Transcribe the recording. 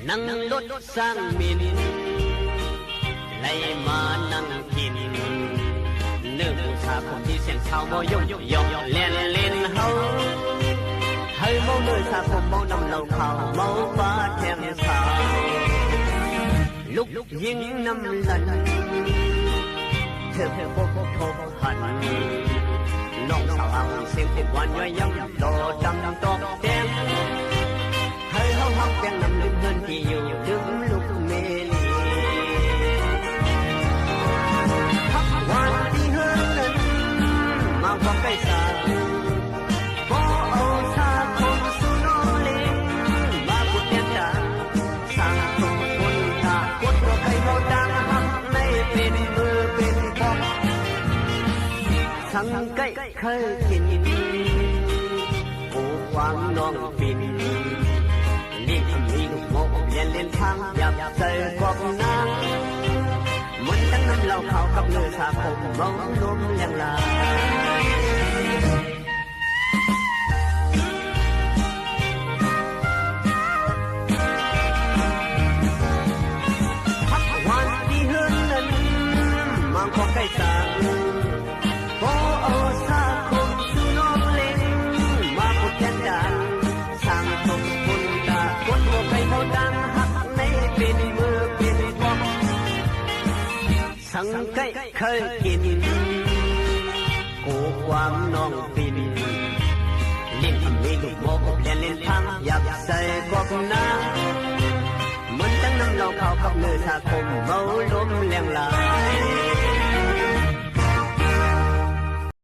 นั่งรถสร้างมินไล่มานั่งกินเนื้อบูชาคนที่เสียงเช้าโมยกยกเล่นเล่นเฮาให้โมเนื้อสาผมโมนำเราเขาโมฟ้าแทมสาวลุกยิงน้ำลันเธอพบทบหันน้องสาวเอาเสียงติดวันย้อยย้ำโตดำตอกแดงให้เฮาฮักแดงนำลืมเงินที่อยู่ลืมลูกเมลีวันที่เฮือนนั้นมาบอกใกล้สาพอเอาชาคมสุโนเลงมาบุดเดียนดาสร้างทุกคนตาปวดตัวใครโมดังหักไม่เป็นมือเป็นพอกสังไก่เคยกินปูวางน้องปินเลี้ยงมีลูกโมเรียนเล่นทางหยับใส่กอบนางมันตั้งน้ำเหล้าขาวกับเนื้อชาผมมองนมอย่างไรวันที่เฮือนนั้นมังขอใกล้สางพอเอาชาคมสุนอมเล่นมาพุดแทนดานสร้างทบคุณตาคนโมไก่โมดังหักในเป็นมือเป็นพอกสังไก่เคยกินกูความน้องปินเล่นมีลูกโมกเล่นเล่นทางอยากใส่กอบนางมันตั้งน้ำเหล้าขาวกับเนื้อชาคมเมาล้มแรงลาย